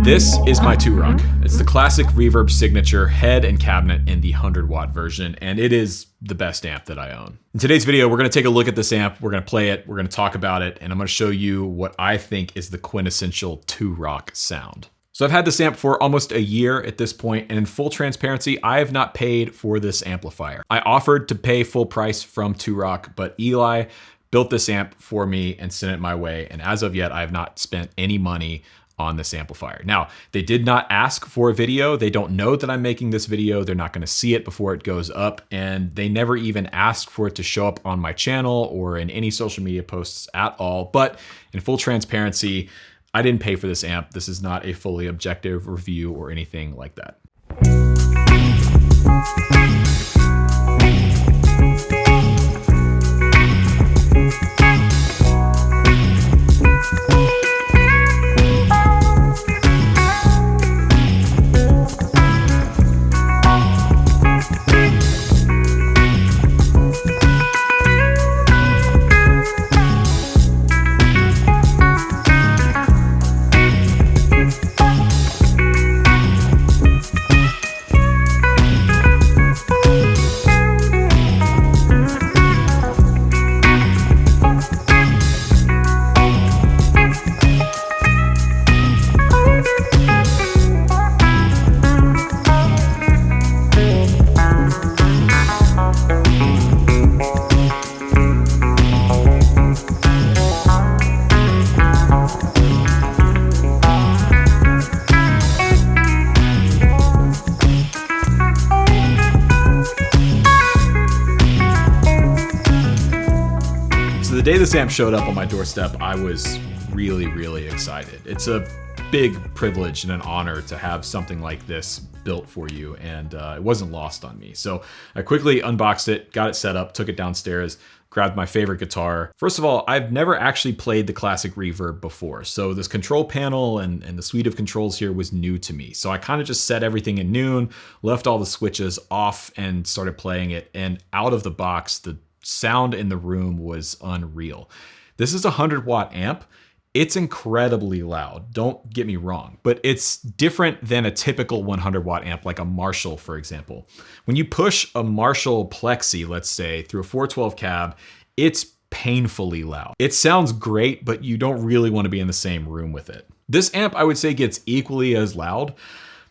This is my Two-Rock. It's the Classic Reverb Signature head and cabinet in the 100-watt version, and it is the best amp that I own. In today's video, we're going to take a look at this amp, we're going to play it, we're going to talk about it, and I'm going to show you what I think is the quintessential Two-Rock sound. So I've had this amp for almost a year at this point, and in full transparency, I have not paid for this amplifier. I offered to pay full price from Two-Rock, but Eli built this amp for me and sent it my way, and as of yet, I have not spent any money on this amplifier. Now, they did not ask for a video. They don't know that I'm making this video. They're not gonna see it before it goes up, and they never even asked for it to show up on my channel or in any social media posts at all. But in full transparency, I didn't pay for this amp. This is not a fully objective review or anything like that. The day this amp showed up on my doorstep, I was really excited. It's a big privilege and an honor to have something like this built for you, and it wasn't lost on me. So I quickly unboxed it, got it set up, took it downstairs, grabbed my favorite guitar. First of all, I've never actually played the Classic Reverb before, so this control panel and the suite of controls here was new to me. So I kind of just set everything in noon, left all the switches off, and started playing it, and out of the box, the sound in the room was unreal. This is a 100-watt amp. It's incredibly loud, don't get me wrong, but it's different than a typical 100-watt amp like a Marshall, for example. When you push a Marshall Plexi, let's say, through a 412 cab, it's painfully loud. It sounds great, but you don't really want to be in the same room with it. This amp, I would say, gets equally as loud,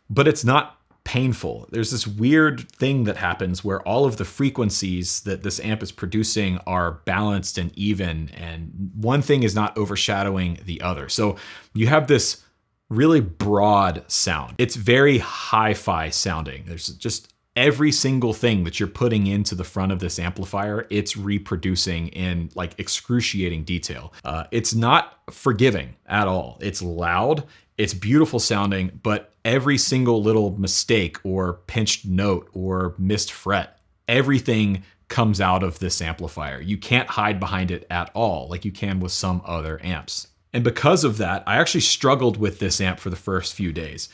but it's not painful. There's this weird thing that happens where all of the frequencies that this amp is producing are balanced and even, and one thing is not overshadowing the other. So you have this really broad sound. It's very hi-fi sounding. There's just every single thing that you're putting into the front of this amplifier, it's reproducing in like excruciating detail. It's not forgiving at all. It's loud, it's beautiful sounding, but every single little mistake or pinched note or missed fret, everything comes out of this amplifier. You can't hide behind it at all like you can with some other amps. And because of that, I actually struggled with this amp for the first few days.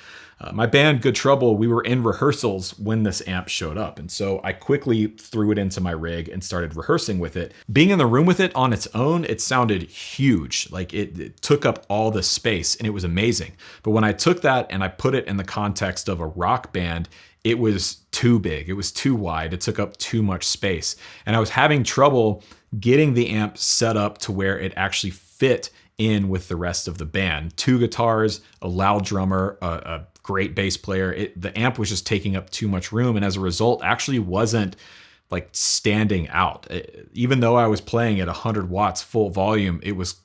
My band, Good Trouble, we were in rehearsals when this amp showed up. And so I quickly threw it into my rig and started rehearsing with it. Being in the room with it on its own, it sounded huge. Like it took up all the space and it was amazing. But when I took that and I put it in the context of a rock band, it was too big. It was too wide. It took up too much space. And I was having trouble getting the amp set up to where it actually fit in with the rest of the band. 2 guitars, a loud drummer, a great bass player. The amp was just taking up too much room, and as a result actually wasn't like standing out. Even though I was playing at 100 watts full volume, it was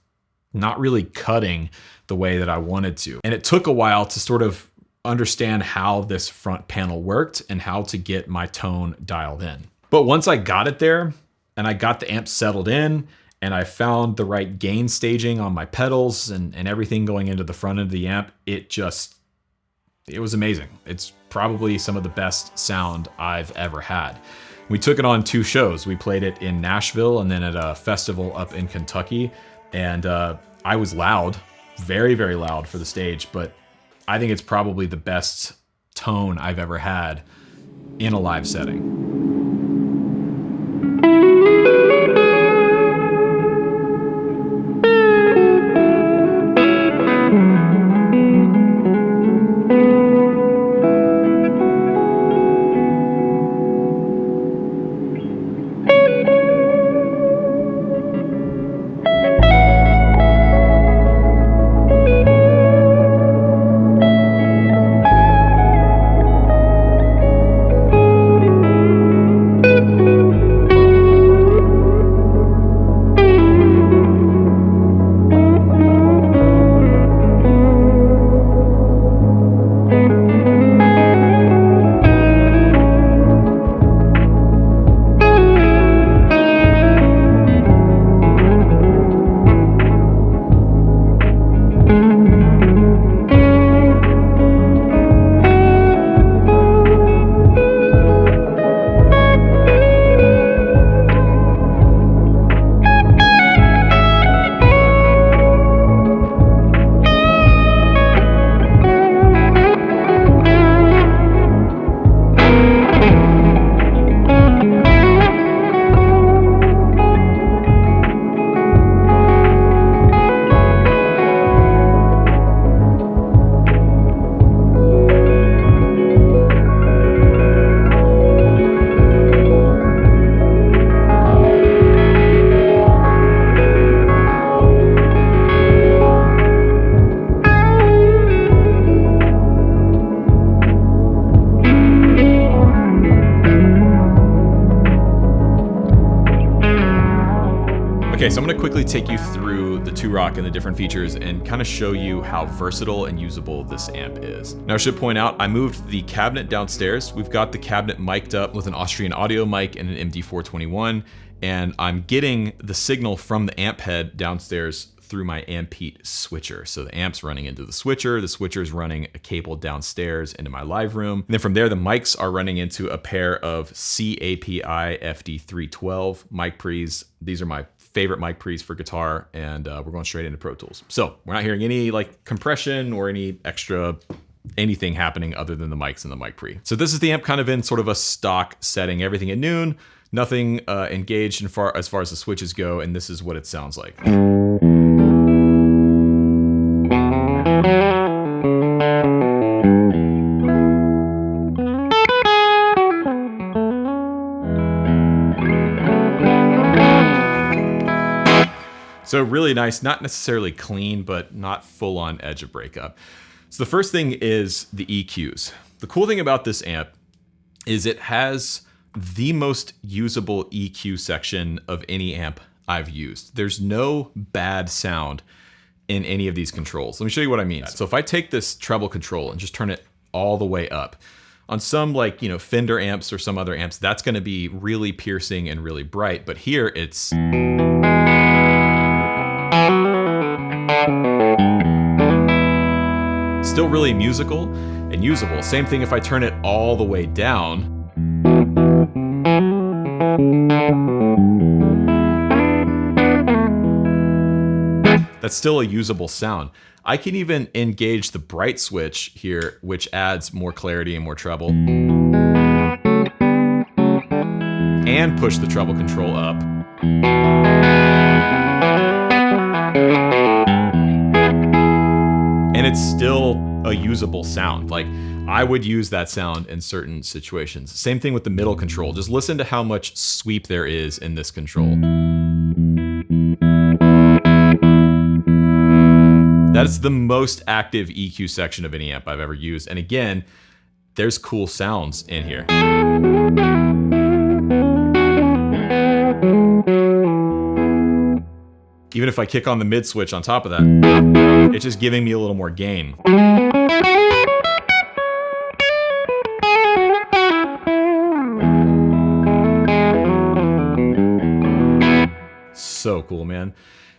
not really cutting the way that I wanted to. And it took a while to sort of understand how this front panel worked and how to get my tone dialed in. But once I got it there and I got the amp settled in and I found the right gain staging on my pedals and everything going into the front end of the amp, it was amazing. It's probably some of the best sound I've ever had. We took it on 2 shows. We played it in Nashville and then at a festival up in Kentucky. And I was loud, very loud for the stage, but I think it's probably the best tone I've ever had in a live setting. Okay, so I'm gonna quickly take you through the Two-Rock and the different features and kind of show you how versatile and usable this amp is. Now I should point out, I moved the cabinet downstairs. We've got the cabinet mic'd up with an Austrian audio mic and an MD421, and I'm getting the signal from the amp head downstairs through my Ampete switcher. So the amp's running into the switcher's running a cable downstairs into my live room. And then from there, the mics are running into a pair of CAPI FD312 mic pre's. These are my favorite mic pre's for guitar, and we're going straight into Pro Tools. So we're not hearing any like compression or any extra anything happening other than the mics and the mic pre. So this is the amp kind of in sort of a stock setting, everything at noon, nothing engaged as far as the switches go, and this is what it sounds like. So really nice, not necessarily clean, but not full on edge of breakup. So the first thing is the EQs. The cool thing about this amp is it has the most usable EQ section of any amp I've used. There's no bad sound in any of these controls. Let me show you what I mean. So if I take this treble control and just turn it all the way up, on some like, you know, Fender amps or some other amps, that's gonna be really piercing and really bright, but here it's still really musical and usable. Same thing if I turn it all the way down. That's still a usable sound. I can even engage the bright switch here, which adds more clarity and more treble, and push the treble control up. And it's still a usable sound. Like, I would use that sound in certain situations. Same thing with the middle control. Just listen to how much sweep there is in this control. That's the most active EQ section of any amp I've ever used. And again, there's cool sounds in here. Even if I kick on the mid switch on top of that, it's just giving me a little more gain. So cool, man.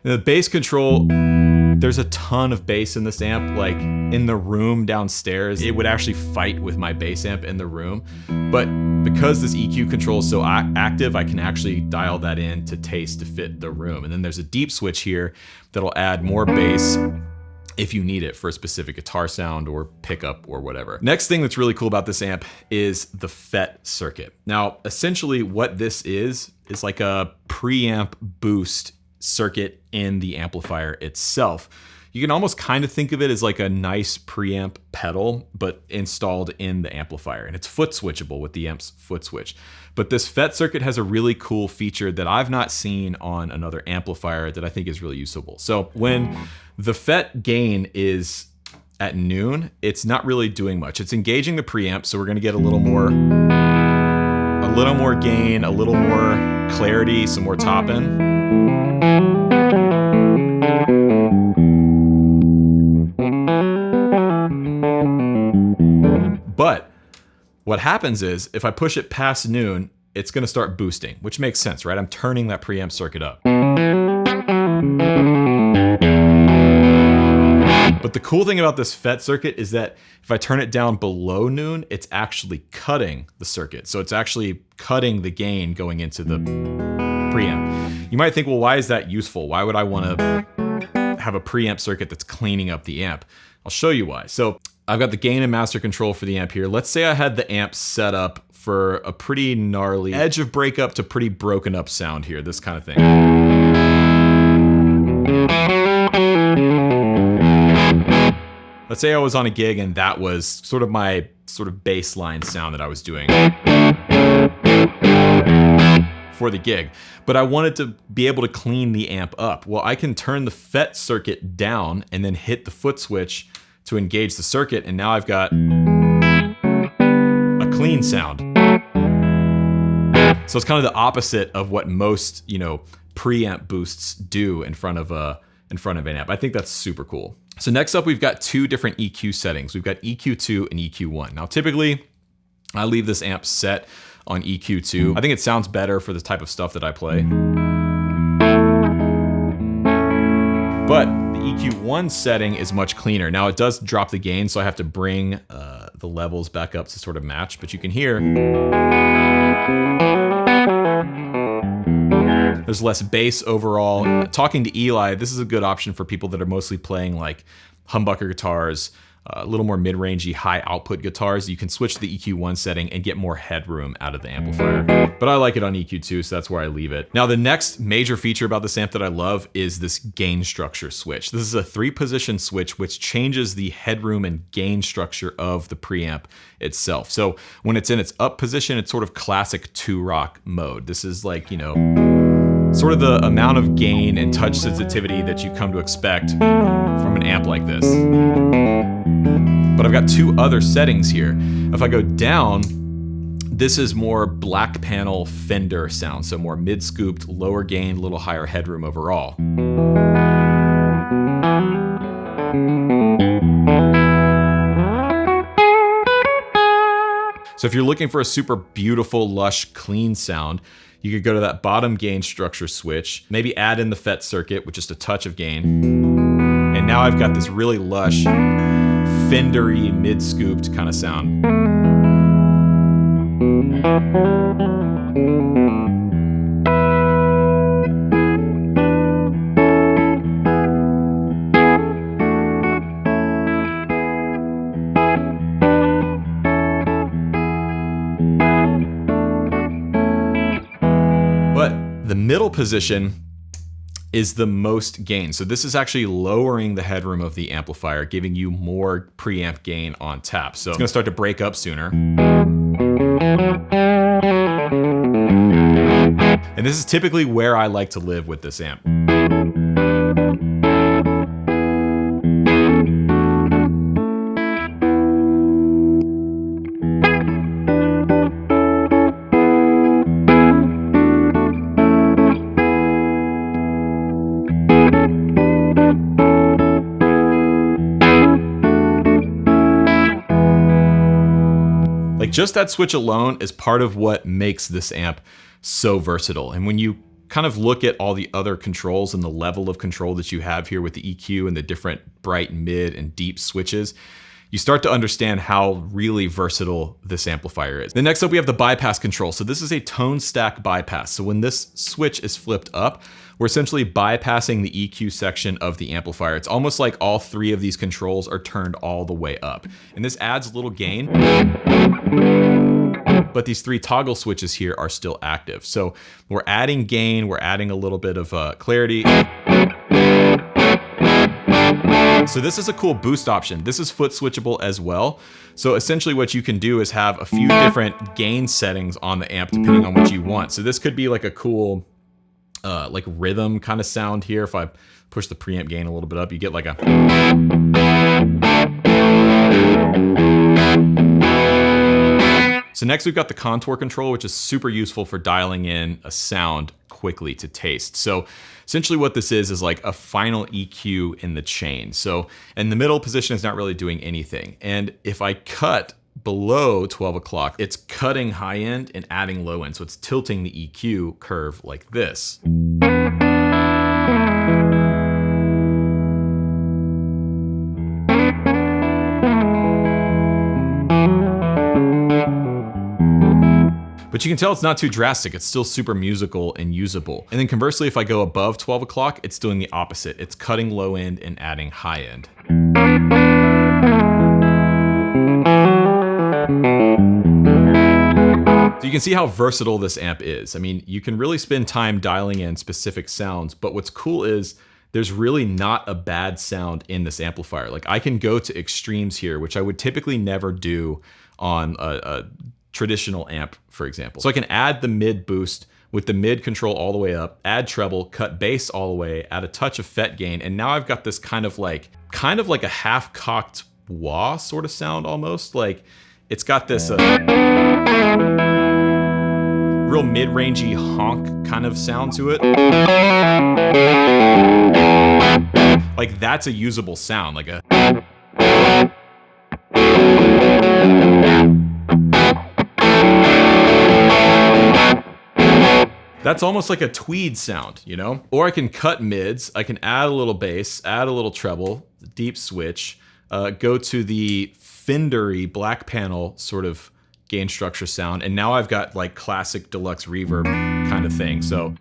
And the bass control, there's a ton of bass in this amp. Like in the room downstairs, it would actually fight with my bass amp in the room. But because this EQ control is so active, I can actually dial that in to taste to fit the room. And then there's a deep switch here that'll add more bass if you need it for a specific guitar sound or pickup or whatever. Next thing that's really cool about this amp is the FET circuit. Now, essentially what this is like a preamp boost circuit in the amplifier itself. You can almost kind of think of it as like a nice preamp pedal, but installed in the amplifier. And it's foot switchable with the amp's foot switch. But this FET circuit has a really cool feature that I've not seen on another amplifier that I think is really usable. So when the FET gain is at noon, it's not really doing much. It's engaging the preamp, so we're gonna get a little more gain, a little more clarity, some more top end. But what happens is, if I push it past noon, it's gonna start boosting, which makes sense, right? I'm turning that preamp circuit up. But the cool thing about this FET circuit is that if I turn it down below noon, it's actually cutting the circuit. So it's actually cutting the gain going into the preamp. You might think, well, why is that useful? Why would I want to have a preamp circuit that's cleaning up the amp? I'll show you why. So I've got the gain and master control for the amp here. Let's say I had the amp set up for a pretty gnarly edge of breakup to pretty broken up sound here, this kind of thing. Let's say I was on a gig and that was sort of my baseline sound that I was doing for the gig, but I wanted to be able to clean the amp up. Well, I can turn the FET circuit down and then hit the foot switch to engage the circuit, and now I've got a clean sound. So it's kind of the opposite of what most, preamp boosts do in front of an amp. I think that's super cool. So next up, we've got two different EQ settings. We've got EQ2 and EQ1. Now, typically, I leave this amp set on EQ2. I think it sounds better for the type of stuff that I play. But the EQ1 setting is much cleaner. Now, it does drop the gain, so I have to bring the levels back up to sort of match, but you can hear there's less bass overall. Talking to Eli, this is a good option for people that are mostly playing like humbucker guitars, a little more mid-rangey, high output guitars. You can switch to the EQ1 setting and get more headroom out of the amplifier. But I like it on EQ2, so that's where I leave it. Now, the next major feature about this amp that I love is this gain structure switch. This is a 3-position switch which changes the headroom and gain structure of the preamp itself. So when it's in its up position, it's sort of classic Two-Rock mode. This is like, you know, sort of the amount of gain and touch sensitivity that you come to expect from an amp like this. But I've got two other settings here. If I go down, this is more black panel Fender sound, so more mid-scooped, lower gain, a little higher headroom overall. So if you're looking for a super beautiful, lush, clean sound, you could go to that bottom gain structure switch, maybe add in the FET circuit with just a touch of gain. And now I've got this really lush, Fender-y, mid-scooped kind of sound. But the middle position is the most gain. So this is actually lowering the headroom of the amplifier, giving you more preamp gain on tap. So it's gonna start to break up sooner. And this is typically where I like to live with this amp. Like just that switch alone is part of what makes this amp so versatile. And when you kind of look at all the other controls and the level of control that you have here with the EQ and the different bright, mid, and deep switches, you start to understand how really versatile this amplifier is. Then next up, we have the bypass control. So this is a tone stack bypass. So when this switch is flipped up, we're essentially bypassing the EQ section of the amplifier. It's almost like all three of these controls are turned all the way up. And this adds a little gain, but these three toggle switches here are still active. So we're adding gain, we're adding a little bit of clarity. So this is a cool boost option. This is foot switchable as well. So essentially what you can do is have a few different gain settings on the amp depending on what you want. So this could be like a cool like rhythm kind of sound here. If I push the preamp gain a little bit up, you get like a... So next we've got the contour control, which is super useful for dialing in a sound quickly to taste. So essentially what this is like a final EQ in the chain. So in the middle position is not really doing anything. And if I cut below 12 o'clock, it's cutting high end and adding low end. So it's tilting the EQ curve like this. But you can tell it's not too drastic. It's still super musical and usable. And then conversely, if I go above 12 o'clock, it's doing the opposite. It's cutting low end and adding high end. So you can see how versatile this amp is. I mean, you can really spend time dialing in specific sounds, but what's cool is there's really not a bad sound in this amplifier. Like I can go to extremes here, which I would typically never do on a traditional amp, for example. So I can add the mid boost with the mid control all the way up, add treble, cut bass all the way, add a touch of FET gain, and now I've got this kind of like a half-cocked wah sort of sound almost. Like it's got this real mid-rangey honk kind of sound to it. Like that's a usable sound, like a. That's almost like a tweed sound, you know? Or I can cut mids, I can add a little bass, add a little treble, deep switch, go to the Fendery black panel sort of gain structure sound, and now I've got like classic deluxe reverb kind of thing. So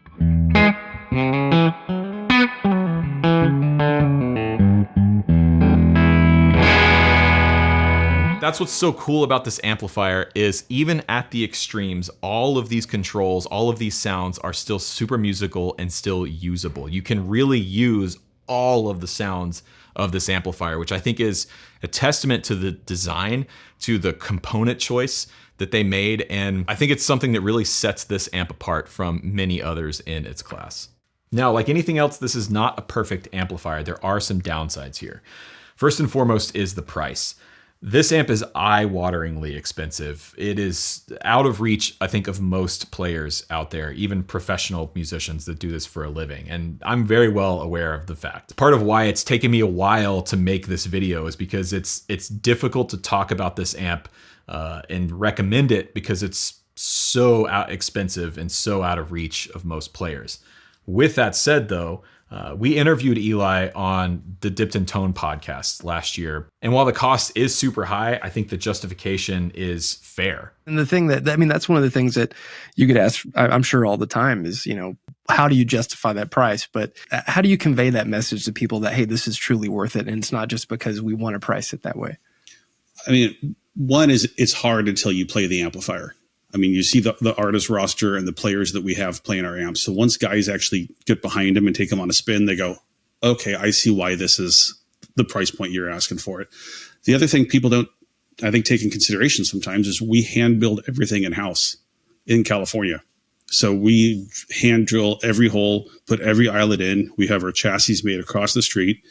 that's what's so cool about this amplifier is even at the extremes, all of these controls, all of these sounds are still super musical and still usable. You can really use all of the sounds of this amplifier, which I think is a testament to the design, to the component choice that they made. And I think it's something that really sets this amp apart from many others in its class. Now, like anything else, this is not a perfect amplifier. There are some downsides here. First and foremost is the price. This amp is eye-wateringly expensive. It is out of reach, I think, of most players out there, even professional musicians that do this for a living. And I'm very well aware of the fact. Part of why it's taken me a while to make this video is because it's difficult to talk about this amp and recommend it because it's so expensive and so out of reach of most players. With that said, though, we interviewed Eli on the Dipped in Tone podcast last year. And while the cost is super high, I think the justification is fair. And the thing that's one of the things that you get asked, I'm sure all the time is, how do you justify that price? But how do you convey that message to people that, hey, this is truly worth it? And it's not just because we want to price it that way. I mean, one is it's hard until you play the amplifier. I mean, you see the artist roster and the players that we have playing our amps. So once guys actually get behind them and take them on a spin, they go, okay, I see why this is the price point you're asking for it. The other thing people don't, I think, take in consideration sometimes is we hand build everything in-house in California. So we hand drill every hole, put every eyelet in. We have our chassis made across the street.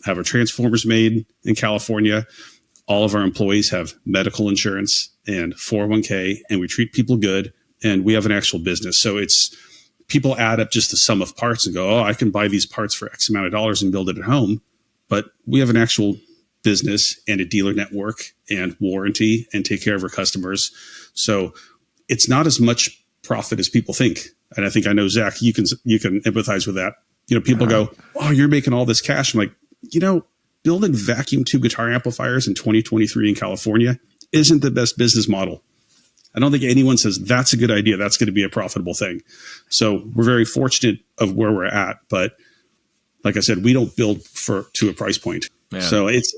Have our transformers made in California. All of our employees have medical insurance and 401k, and we treat people good, and we have an actual business. So it's people add up just the sum of parts and go, oh, I can buy these parts for X amount of dollars and build it at home. But we have an actual business and a dealer network and warranty and take care of our customers. So it's not as much profit as people think. And I know, Zach, you can empathize with that. People go, oh, you're making all this cash. I'm like, building vacuum tube guitar amplifiers in 2023 in California isn't the best business model. I don't think anyone says that's a good idea. That's going to be a profitable thing. So we're very fortunate of where we're at. But like I said, we don't build to a price point. Man. So it's,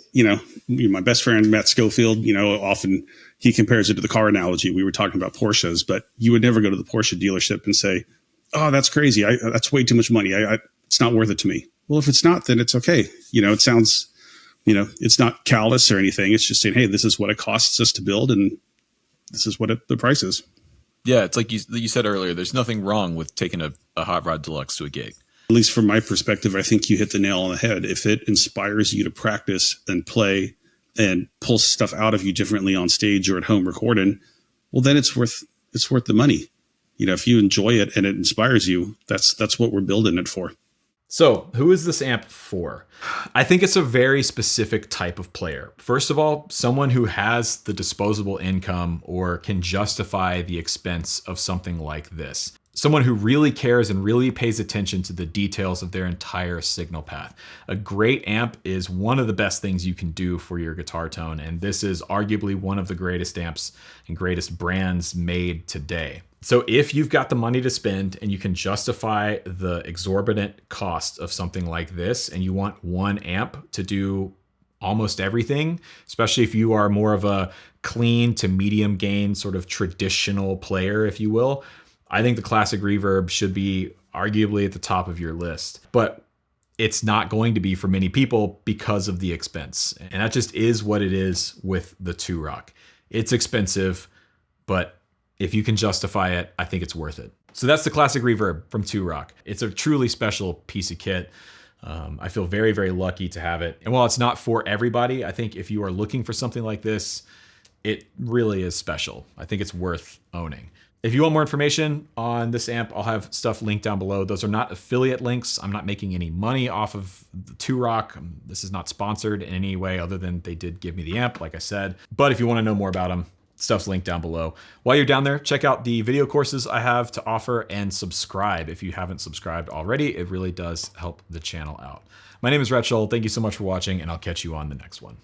my best friend, Matt Schofield, often he compares it to the car analogy. We were talking about Porsches, but you would never go to the Porsche dealership and say, oh, that's crazy. That's way too much money. It's not worth it to me. Well, if it's not, then it's okay. It sounds... it's not callous or anything. It's just saying, hey, this is what it costs us to build, and this is what the price is. Yeah, it's like you said earlier, there's nothing wrong with taking a Hot Rod Deluxe to a gig. At least from my perspective, I think you hit the nail on the head. If it inspires you to practice and play and pull stuff out of you differently on stage or at home recording, well, then it's worth the money. If you enjoy it and it inspires you, that's what we're building it for. So, who is this amp for? I think it's a very specific type of player. First of all, someone who has the disposable income or can justify the expense of something like this. Someone who really cares and really pays attention to the details of their entire signal path. A great amp is one of the best things you can do for your guitar tone, and this is arguably one of the greatest amps and greatest brands made today. So if you've got the money to spend and you can justify the exorbitant cost of something like this, and you want one amp to do almost everything, especially if you are more of a clean to medium gain sort of traditional player, if you will, I think the Classic Reverb should be arguably at the top of your list. But it's not going to be for many people because of the expense. And that just is what it is with the Two-Rock. It's expensive, but if you can justify it, I think it's worth it. So that's the Classic Reverb from Two-Rock. It's a truly special piece of kit. I feel very, very lucky to have it. And while it's not for everybody, I think if you are looking for something like this, it really is special. I think it's worth owning. If you want more information on this amp, I'll have stuff linked down below. Those are not affiliate links. I'm not making any money off of the Two-Rock. This is not sponsored in any way other than they did give me the amp, like I said. But if you want to know more about them, stuff's linked down below. While you're down there, check out the video courses I have to offer and subscribe if you haven't subscribed already. It really does help the channel out. My name is Rachel. Thank you so much for watching, and I'll catch you on the next one.